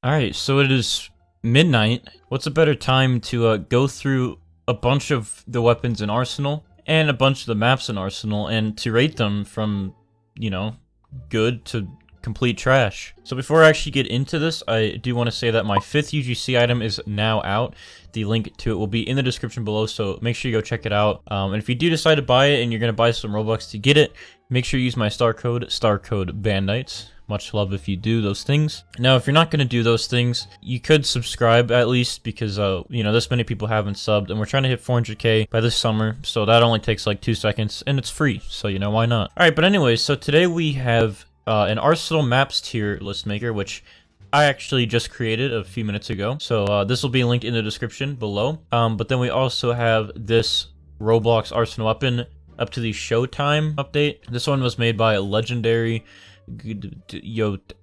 Alright, so it is midnight. What's a better time to go through a bunch of the weapons in Arsenal and a bunch of the maps in Arsenal and to rate them from, you know, good to complete trash. So before I actually get into this, I do want to say that my 5th UGC item is now out. The link to it will be in the description below, so make sure you go check it out. And if you do decide to buy it and you're going to buy some Robux to get it, make sure you use my star code Bandites. Much love if you do those things. Now, if you're not going to do those things, you could subscribe at least because, you know, this many people haven't subbed, and we're trying to hit 400k by this summer, so that only takes like 2 seconds, and it's free, so, you know, why not? Alright, but anyways, so today we have an Arsenal Maps tier list maker, which I actually just created a few minutes ago, so this will be linked in the description below. But then we also have this Roblox Arsenal weapon up to the Showtime update. This one was made by a legendary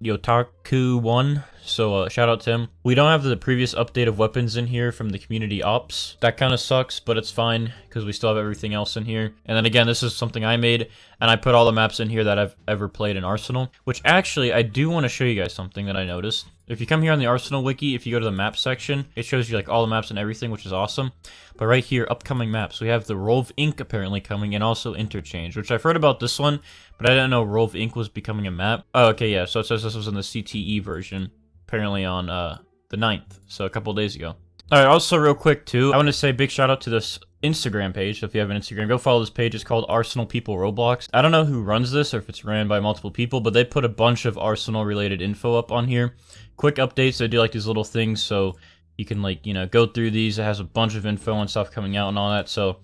Yotaku1, so shout out to him. We don't have the previous update of weapons in here from the community ops. That kind of sucks, but it's fine because we still have everything else in here. And then again, this is something I made, and I put all the maps in here that I've ever played in Arsenal, which actually I do want to show you guys something that I noticed. If you come here on the Arsenal wiki, if you go to the map section, it shows you like all the maps and everything, which is awesome. But right here, upcoming maps, we have the Rolv Inc. apparently coming, and also Interchange, which I've heard about this one, but I didn't know Rolv Inc. was becoming a map. Oh, okay, yeah, so it says this was in the CTE version, apparently on the 9th, so a couple days ago. Alright, also real quick too, I want to say big shout out to this Instagram page. So if you have an Instagram, go follow this page. It's called Arsenal People ROBLOX. I don't know who runs this or if it's ran by multiple people, but they put a bunch of Arsenal related info up on here. Quick updates. They do like these little things so you can, like, you know, go through these. It has a bunch of info and stuff coming out and all that, so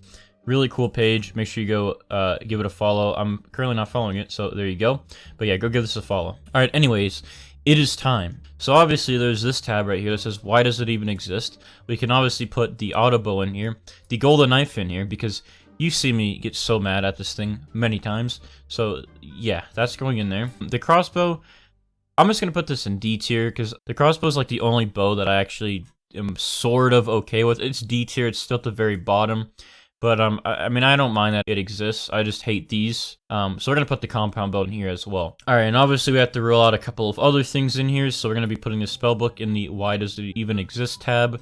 really cool page. Make sure you go give it a follow. I'm currently not following it, so there you go. But yeah, go give this a follow. Alright, anyways, it is time. So obviously there's this tab right here that says why does it even exist. We can obviously put the auto bow in here, the golden knife in here, because you see me get so mad at this thing many times. So yeah, that's going in there. The crossbow, I'm just gonna put this in D tier because the crossbow is like the only bow that I actually am sort of okay with. It's D tier, it's still at the very bottom. But, I mean, I don't mind that it exists. I just hate these. So we're going to put the compound bow in here as well. Alright, and obviously we have to roll out a couple of other things in here. So we're going to be putting the spellbook in the why does it even exist tab.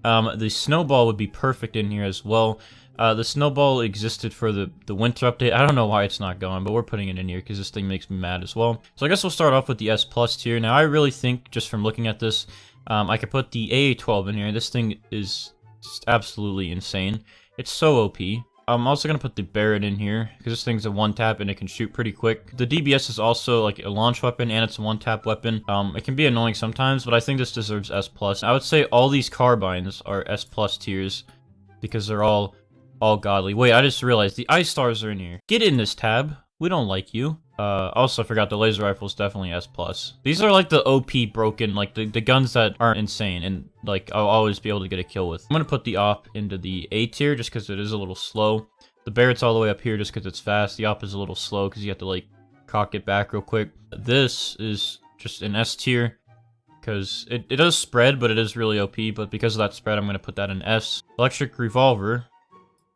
The snowball would be perfect in here as well. The snowball existed for the winter update. I don't know why it's not going, but we're putting it in here because this thing makes me mad as well. So I guess we'll start off with the S plus tier. Now, I really think, just from looking at this, I could put the AA12 in here. This thing is just absolutely insane. It's so OP. I'm also going to put the Barrett in here, because this thing's a one-tap and it can shoot pretty quick. The DBS is also like a launch weapon, and it's a one-tap weapon. It can be annoying sometimes, but I think this deserves S+. I would say all these carbines are S+ tiers, because they're all godly. Wait, I just realized the Ice Stars are in here. Get in this tab. We don't like you. Also, I forgot the laser rifle is definitely S+. These are like the OP broken, like the guns that aren't insane, and like I'll always be able to get a kill with. I'm gonna put the op into the A tier just because it is a little slow. The Barrett's all the way up here just because it's fast. The op is a little slow because you have to like cock it back real quick. This is just an S tier because it does spread, but it is really OP. But because of that spread, I'm gonna put that in S. Electric revolver.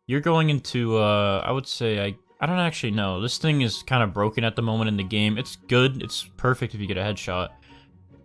You're going into I would say I don't actually know. This thing is kind of broken at the moment in the game. It's good. It's perfect if you get a headshot.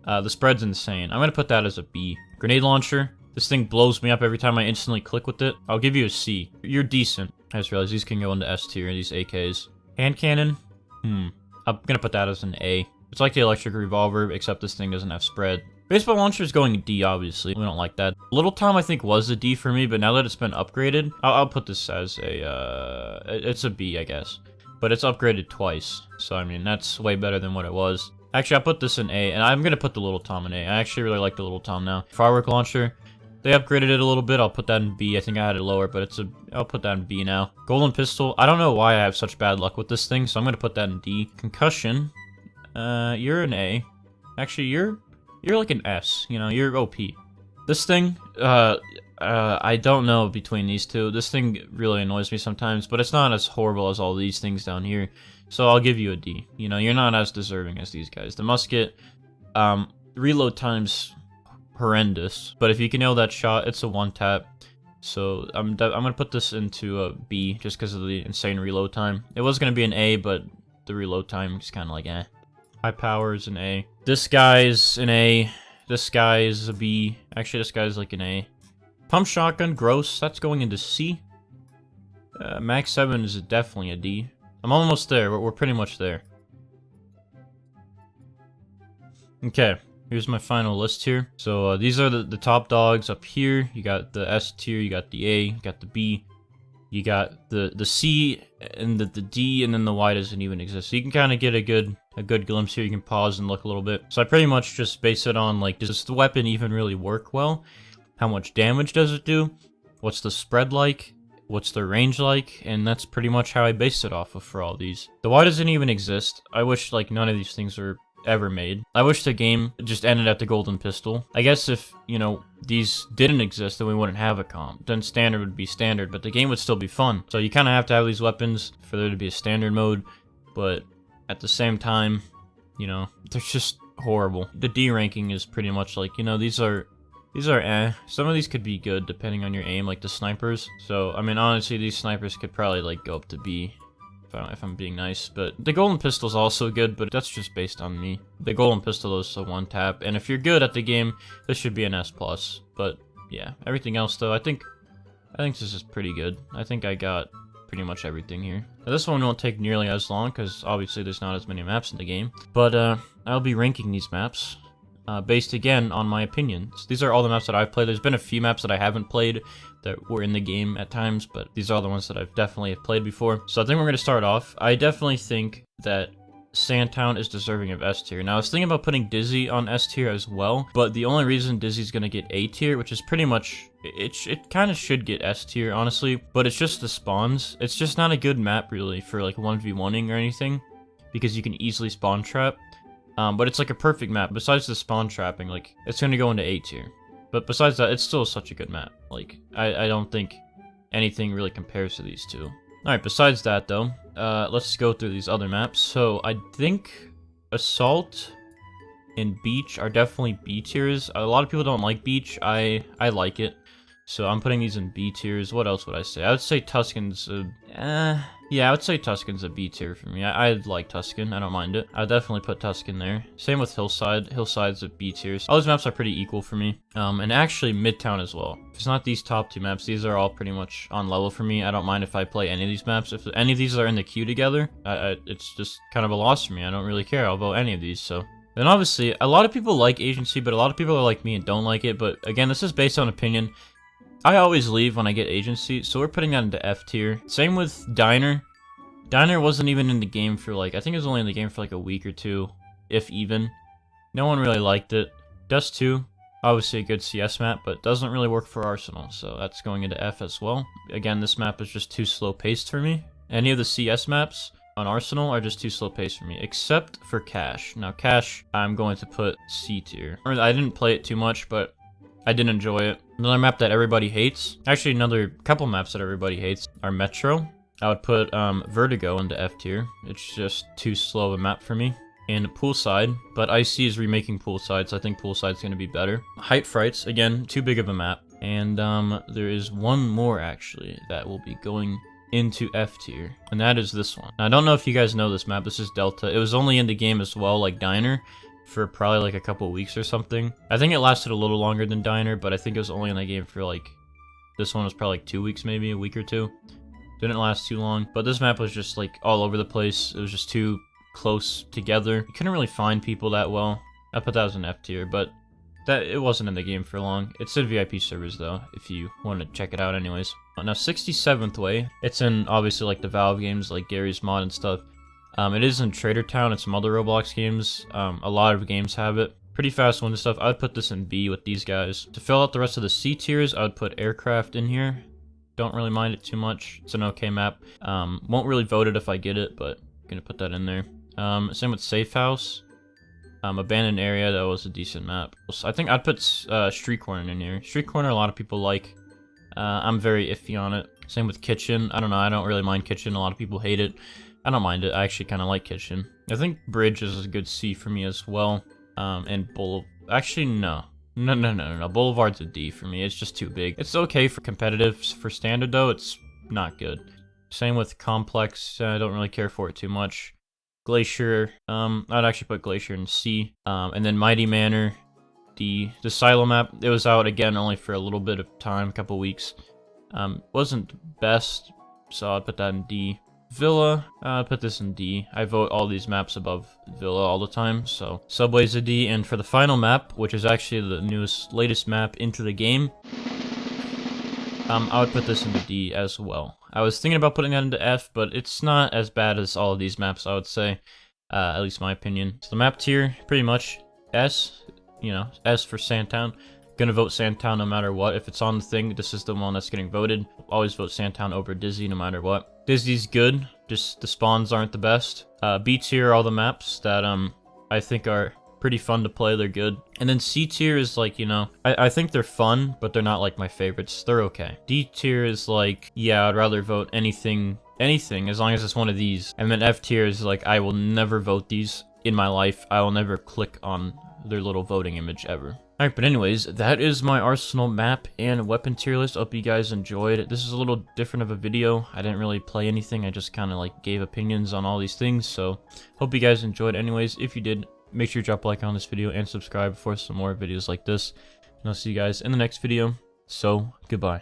The spread's insane. I'm going to put that as a B. Grenade launcher. This thing blows me up every time I instantly click with it. I'll give you a C. You're decent. I just realized these can go into S tier, these AKs. Hand cannon. I'm going to put that as an A. It's like the electric revolver, except this thing doesn't have spread. Baseball launcher is going D, obviously. We don't like that. Little Tom, I think, was a D for me, but now that it's been upgraded, I'll put this as a, it's a B, I guess. But it's upgraded twice, so, I mean, that's way better than what it was. Actually, I'll put this in A, and I'm going to put the Little Tom in A. I actually really like the Little Tom now. Firework launcher, they upgraded it a little bit. I'll put that in B. I think I had it lower, but I'll put that in B now. Golden pistol, I don't know why I have such bad luck with this thing, so I'm going to put that in D. Concussion, you're an A. Actually, you're like an S, you know, you're OP. This thing, I don't know between these two. This thing really annoys me sometimes, but it's not as horrible as all these things down here. So I'll give you a D. You know, you're not as deserving as these guys. The musket, reload time's horrendous, but if you can nail that shot, it's a one-tap. So I'm gonna put this into a B just because of the insane reload time. It was gonna be an A, but the reload time is kind of like eh. High power is an A. This guy's an A. This guy is a B. Actually, this guy's like an A. Pump shotgun, gross. That's going into C. Max 7 is definitely a D. I'm almost there. We're pretty much there. Okay, here's my final list here. So these are the top dogs up here. You got the S tier, you got the A, you got the B, you got the C, and the D, and then the Y doesn't even exist. So you can kind of get a good glimpse here. You can pause and look a little bit. So I pretty much just base it on, like, does the weapon even really work well? How much damage does it do? What's the spread like? What's the range like? And that's pretty much how I base it off of for all these. The Y doesn't even exist. I wish, like, none of these things were ever made. I wish the game just ended at the golden pistol. I guess if, you know, these didn't exist, then we wouldn't have a comp. Then standard would be standard, but the game would still be fun. So you kind of have to have these weapons for there to be a standard mode, but at the same time, you know, they're just horrible. The D ranking is pretty much like, you know, these are eh. Some of these could be good depending on your aim, like the snipers. So, I mean, honestly, these snipers could probably, like, go up to B. If I'm being nice, but the golden pistol is also good, but that's just based on me. The golden pistol is a one tap, and if you're good at the game, this should be an S+. But yeah, everything else though, I think this is pretty good. I think I got pretty much everything here. Now, this one won't take nearly as long because obviously there's not as many maps in the game, but I'll be ranking these maps based again on my opinions. These are all the maps that I've played. There's been a few maps that I haven't played that were in the game at times, but these are the ones that I've definitely played before. So I think we're going to start off. I definitely think that Sandtown is deserving of S tier. Now I was thinking about putting Dizzy on S tier as well, but the only reason Dizzy's going to get A tier, which is pretty much, it kind of should get S tier, honestly, but it's just the spawns. It's just not a good map really for like 1v1ing or anything, because you can easily spawn trap. But it's like a perfect map. Besides the spawn trapping, like, it's going to go into A tier. But besides that, it's still such a good map. Like, I don't think anything really compares to these two. Alright, besides that, though, let's go through these other maps. So, I think Assault and Beach are definitely B tiers. A lot of people don't like Beach. I like it. So, I'm putting these in B tiers. What else would I say? I would say Tuscan's yeah, I would say Tuscan's a B tier for me. I like Tuscan. I don't mind it. I'd definitely put Tuscan there. Same with Hillside. Hillside's a B tier. All these maps are pretty equal for me. And actually Midtown as well. If it's not these top two maps, these are all pretty much on level for me. I don't mind if I play any of these maps. If any of these are in the queue together, it's just kind of a loss for me. I don't really care. I'll vote any of these, so. Then obviously, a lot of people like Agency, but a lot of people are like me and don't like it. But again, this is based on opinion. I always leave when I get Agency, so we're putting that into F tier. Same with Diner. Diner wasn't even in the game for like, I think it was only in the game for like a week or two, if even. No one really liked it. Dust 2, obviously a good CS map, but doesn't really work for Arsenal, so that's going into F as well. Again, this map is just too slow paced for me. Any of the CS maps on Arsenal are just too slow paced for me, except for Cash. Now Cash, I'm going to put C tier. I didn't play it too much, but I did enjoy it. Another map that everybody hates, actually another couple maps that everybody hates, are Metro. I would put Vertigo into F tier. It's just too slow of a map for me. And Poolside, but IC is remaking Poolside, so I think Poolside's going to be better. Height Frights, again, too big of a map. And there is one more, actually, that will be going into F tier, and that is this one. Now, I don't know if you guys know this map. This is Delta. It was only in the game as well, like Diner, for probably like a couple weeks or something. I think it lasted a little longer than Diner, but I think it was only in the game for like, this one was probably like 2 weeks, maybe a week or two. Didn't last too long, but this map was just like all over the place. It was just too close together. You couldn't really find people that well. I put that as an F tier, but that it wasn't in the game for long. It's in VIP servers though, if you want to check it out anyways. Now 67th Way, it's in obviously like the Valve games like Gary's Mod and stuff. It is in Trader Town and some other Roblox games. A lot of games have it. Pretty fast one and stuff. I would put this in B with these guys. To fill out the rest of the C tiers, I would put Aircraft in here. Don't really mind it too much. It's an okay map. Won't really vote it if I get it, but I'm gonna put that in there. Same with Safe House. Abandoned Area, that was a decent map. So I think I'd put Street Corner in here. Street Corner, a lot of people like. I'm very iffy on it. Same with Kitchen. I don't know, I don't really mind Kitchen. A lot of people hate it. I don't mind it. I actually kind of like Kitchen. I think Bridge is a good C for me as well. And actually, no. No. Boulevard's a D for me. It's just too big. It's okay for competitive. For standard, though, it's not good. Same with Complex. I don't really care for it too much. Glacier. I'd actually put Glacier in C. And then Mighty Manor. D. The silo map, it was out again only for a little bit of time, a couple weeks. Wasn't the best, so I'd put that in D. Villa, put this in D. I vote all these maps above Villa all the time, so Subway's a D. And for the final map, which is actually the latest map into the game, I would put this into D as well. I was thinking about putting that into F, but it's not as bad as all of these maps, I would say. At least my opinion. So the map tier, pretty much S, you know, S for Sandtown. Gonna vote Sandtown no matter what. If it's on the thing, this is the one that's getting voted. Always vote Sandtown over Dizzy no matter what. Dizzy's good, just the spawns aren't the best. B tier are all the maps that I think are pretty fun to play, they're good. And then C tier is like, you know, I think they're fun, but they're not like my favorites. They're okay. D tier is like, yeah, I'd rather vote anything as long as it's one of these. And then F tier is like, I will never vote these in my life. I will never click on their little voting image ever. Alright, but anyways, that is my Arsenal map and weapon tier list. Hope you guys enjoyed. This is a little different of a video. I didn't really play anything. I just kind of like gave opinions on all these things. So hope you guys enjoyed. Anyways, if you did, make sure you drop a like on this video and subscribe for some more videos like this. And I'll see you guys in the next video. So, goodbye.